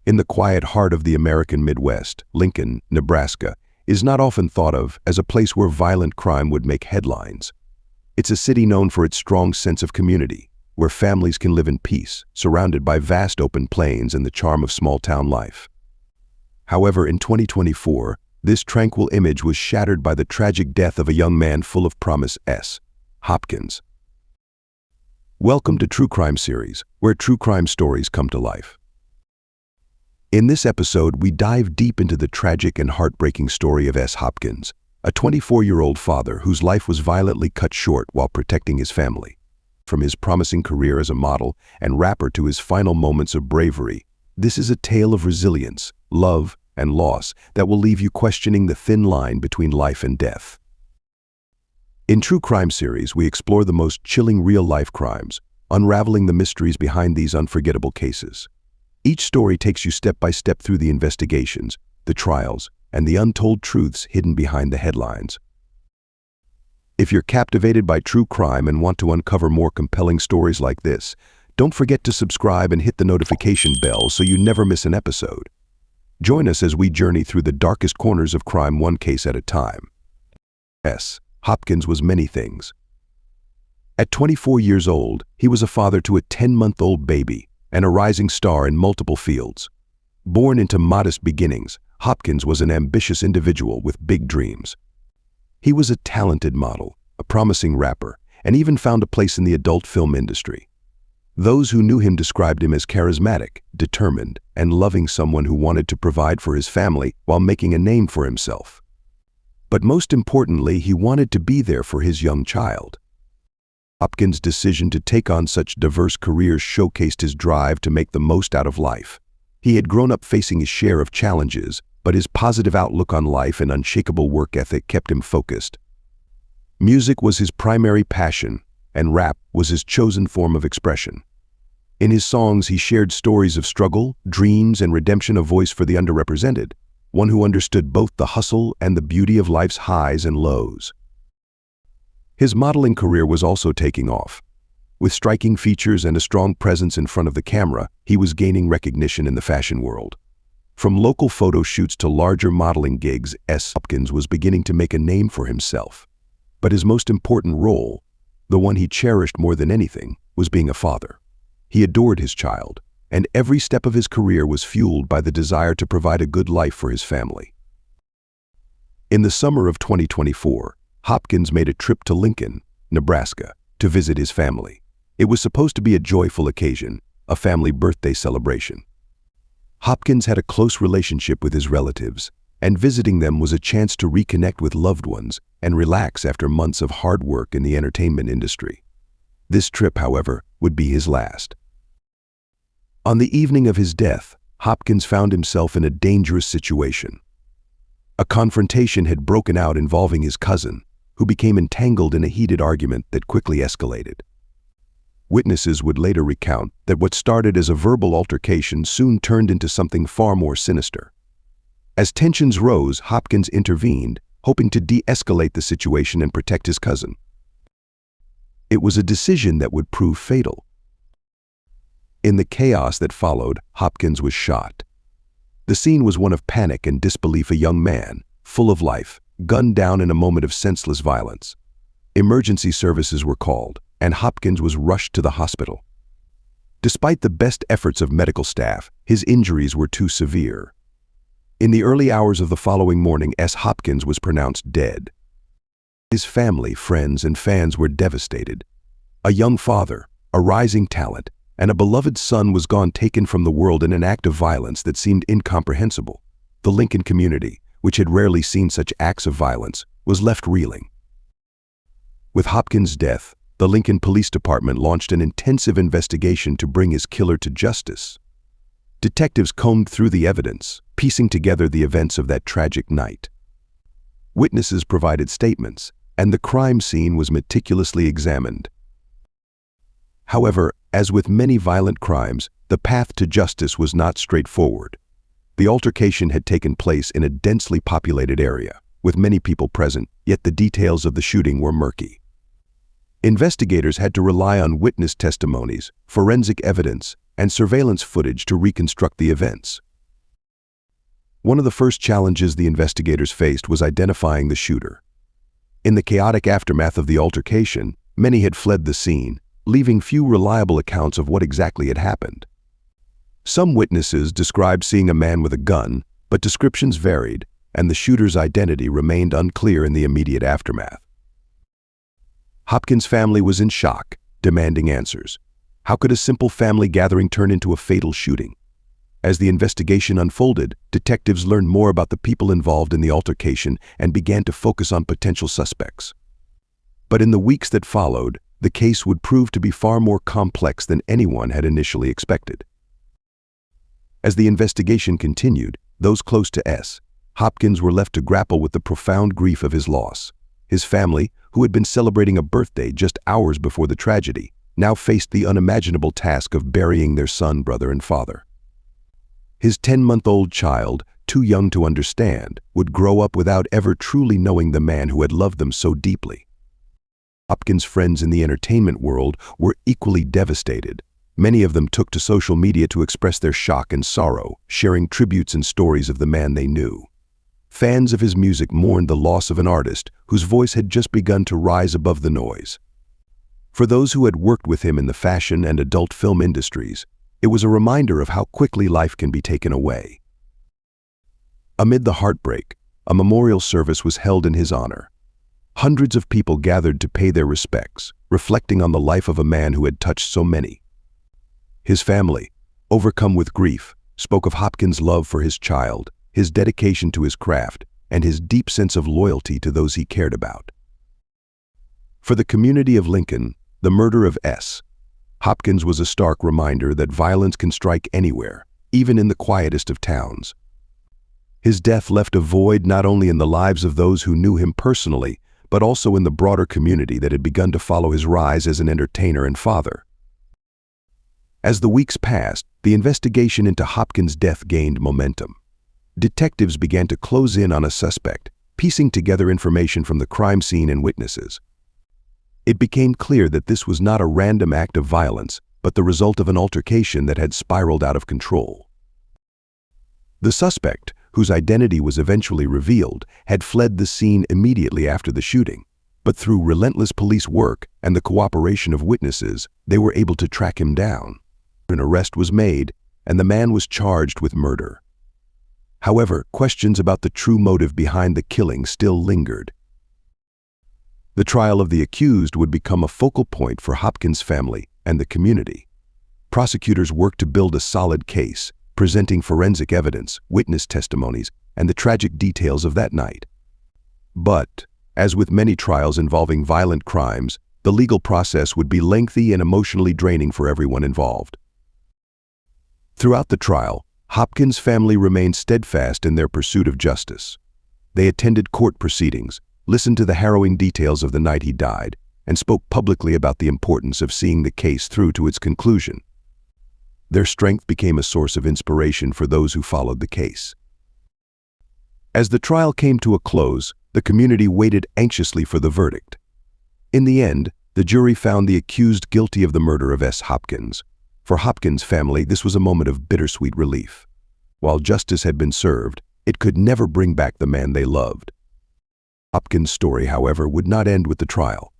in the quiet heart of the American Midwest, Lincoln, Nebraska, is not often thought of as a place where violent crime would make headlines. It's a city known for its strong sense of community, where families can live in peace, surrounded by vast open plains and the charm of small-town life. However, in 2024, this tranquil image was shattered by the tragic death of a young man full of promise, Hopkins. Welcome to True Crime Series, where true crime stories come to life. In this episode, we dive deep into the tragic and heartbreaking story of Hopkins, a 24-year-old father whose life was violently cut short while protecting his family. From his promising career as a model and rapper to his final moments of bravery, this is a tale of resilience, love, and loss that will leave you questioning the thin line between life and death. In True Crime Series, we explore the most chilling real-life crimes, unraveling the mysteries behind these unforgettable cases. Each story takes you step by step through the investigations, the trials, and the untold truths hidden behind the headlines. If you're captivated by true crime and want to uncover more compelling stories like this, don't forget to subscribe and hit the notification bell so you never miss an episode. Join us as we journey through the darkest corners of crime, one case at a time. Hopkins was many things. At 24 years old, he was a father to a 10-month-old baby and a rising star in multiple fields. Born into modest beginnings, Hopkins was an ambitious individual with big dreams. He was a talented model, a promising rapper, and even found a place in the adult film industry. Those who knew him described him as charismatic, determined, and loving, someone who wanted to provide for his family while making a name for himself. But most importantly, he wanted to be there for his young child. Hopkins' decision to take on such diverse careers showcased his drive to make the most out of life. He had grown up facing his share of challenges, but his positive outlook on life and unshakable work ethic kept him focused. Music was his primary passion, and rap was his chosen form of expression. In his songs, he shared stories of struggle, dreams, and redemption, a voice for the underrepresented, one who understood both the hustle and the beauty of life's highs and lows. His modeling career was also taking off. With striking features and a strong presence in front of the camera, he was gaining recognition in the fashion world. From local photo shoots to larger modeling gigs, Hopkins was beginning to make a name for himself. But his most important role, the one he cherished more than anything, was being a father. He adored his child, and every step of his career was fueled by the desire to provide a good life for his family. In the summer of 2024, Hopkins made a trip to Lincoln, Nebraska, to visit his family. It was supposed to be a joyful occasion, a family birthday celebration. Hopkins had a close relationship with his relatives, and visiting them was a chance to reconnect with loved ones and relax after months of hard work in the entertainment industry. This trip, however, would be his last. On the evening of his death, Hopkins found himself in a dangerous situation. A confrontation had broken out involving his cousin, who became entangled in a heated argument that quickly escalated. Witnesses would later recount that what started as a verbal altercation soon turned into something far more sinister. As tensions rose, Hopkins intervened, hoping to de-escalate the situation and protect his cousin. It was a decision that would prove fatal. In the chaos that followed, Hopkins was shot. The scene was one of panic and disbelief. A young man, full of life, gunned down in a moment of senseless violence. Emergency services were called, and Hopkins was rushed to the hospital. Despite the best efforts of medical staff, his injuries were too severe. In the early hours of the following morning, Hopkins was pronounced dead. His family, friends, and fans were devastated. A young father, a rising talent, and a beloved son was gone, taken from the world in an act of violence that seemed incomprehensible. The Lincoln community, which had rarely seen such acts of violence, was left reeling. With Hopkins' death, the Lincoln Police Department launched an intensive investigation to bring his killer to justice. Detectives combed through the evidence, piecing together the events of that tragic night. Witnesses provided statements, and the crime scene was meticulously examined. However, as with many violent crimes, the path to justice was not straightforward. The altercation had taken place in a densely populated area, with many people present, yet the details of the shooting were murky. Investigators had to rely on witness testimonies, forensic evidence, and surveillance footage to reconstruct the events, One of the first challenges the investigators faced was identifying the shooter. In the chaotic aftermath of the altercation, many had fled the scene, leaving few reliable accounts of what exactly had happened. Some witnesses described seeing a man with a gun, but descriptions varied, and the shooter's identity remained unclear in the immediate aftermath. Hopkins' family was in shock, demanding answers. How could a simple family gathering turn into a fatal shooting? As the investigation unfolded, detectives learned more about the people involved in the altercation and began to focus on potential suspects. But in the weeks that followed, the case would prove to be far more complex than anyone had initially expected. As the investigation continued, those close to Hopkins were left to grapple with the profound grief of his loss. His family, who had been celebrating a birthday just hours before the tragedy, now faced the unimaginable task of burying their son, brother, and father. His 10-month-old child, too young to understand, would grow up without ever truly knowing the man who had loved them so deeply. Hopkins' friends in the entertainment world were equally devastated. Many of them took to social media to express their shock and sorrow, sharing tributes and stories of the man they knew. Fans of his music mourned the loss of an artist whose voice had just begun to rise above the noise. For those who had worked with him in the fashion and adult film industries, it was a reminder of how quickly life can be taken away. Amid the heartbreak, a memorial service was held in his honor. Hundreds of people gathered to pay their respects, reflecting on the life of a man who had touched so many. His family, overcome with grief, spoke of Hopkins' love for his child, his dedication to his craft, and his deep sense of loyalty to those he cared about. For the community of Lincoln, the murder of Hopkins was a stark reminder that violence can strike anywhere, even in the quietest of towns. His death left a void not only in the lives of those who knew him personally, but also in the broader community that had begun to follow his rise as an entertainer and father. As the weeks passed, the investigation into Hopkins' death gained momentum. Detectives began to close in on a suspect, piecing together information from the crime scene and witnesses. It became clear that this was not a random act of violence, but the result of an altercation that had spiraled out of control. The suspect, whose identity was eventually revealed, had fled the scene immediately after the shooting, but through relentless police work and the cooperation of witnesses, they were able to track him down. An arrest was made, and the man was charged with murder. However, questions about the true motive behind the killing still lingered. The trial of the accused would become a focal point for Hopkins' family and the community. Prosecutors worked to build a solid case, presenting forensic evidence, witness testimonies, and the tragic details of that night. But, as with many trials involving violent crimes, the legal process would be lengthy and emotionally draining for everyone involved. Throughout the trial, Hopkins' family remained steadfast in their pursuit of justice. They attended court proceedings, listened to the harrowing details of the night he died, and spoke publicly about the importance of seeing the case through to its conclusion. Their strength became a source of inspiration for those who followed the case. As the trial came to a close, the community waited anxiously for the verdict. In the end, the jury found the accused guilty of the murder of Hopkins. For Hopkins' family, this was a moment of bittersweet relief. While justice had been served, it could never bring back the man they loved. Hopkins' story, however, would not end with the trial.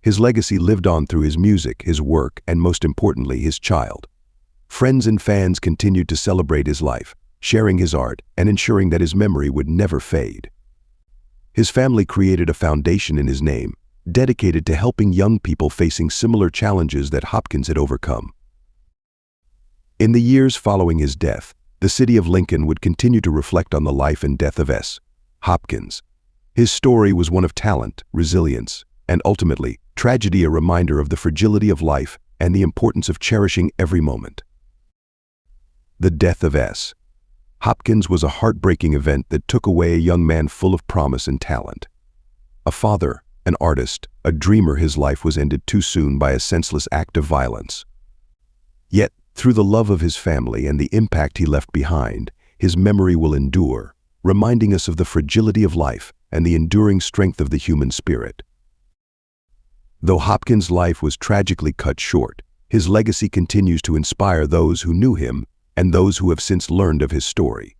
His legacy lived on through his music, his work, and most importantly, his child. Friends and fans continued to celebrate his life, sharing his art and ensuring that his memory would never fade. His family created a foundation in his name, dedicated to helping young people facing similar challenges that Hopkins had overcome. In the years following his death, the city of Lincoln would continue to reflect on the life and death of Hopkins. His story was one of talent, resilience, and ultimately, tragedy, a reminder of the fragility of life and the importance of cherishing every moment. The death of Hopkins was a heartbreaking event that took away a young man full of promise and talent. A father, an artist, a dreamer, his life was ended too soon by a senseless act of violence. Yet, through the love of his family and the impact he left behind, his memory will endure, reminding us of the fragility of life and the enduring strength of the human spirit. Though Hopkins' life was tragically cut short, his legacy continues to inspire those who knew him and those who have since learned of his story.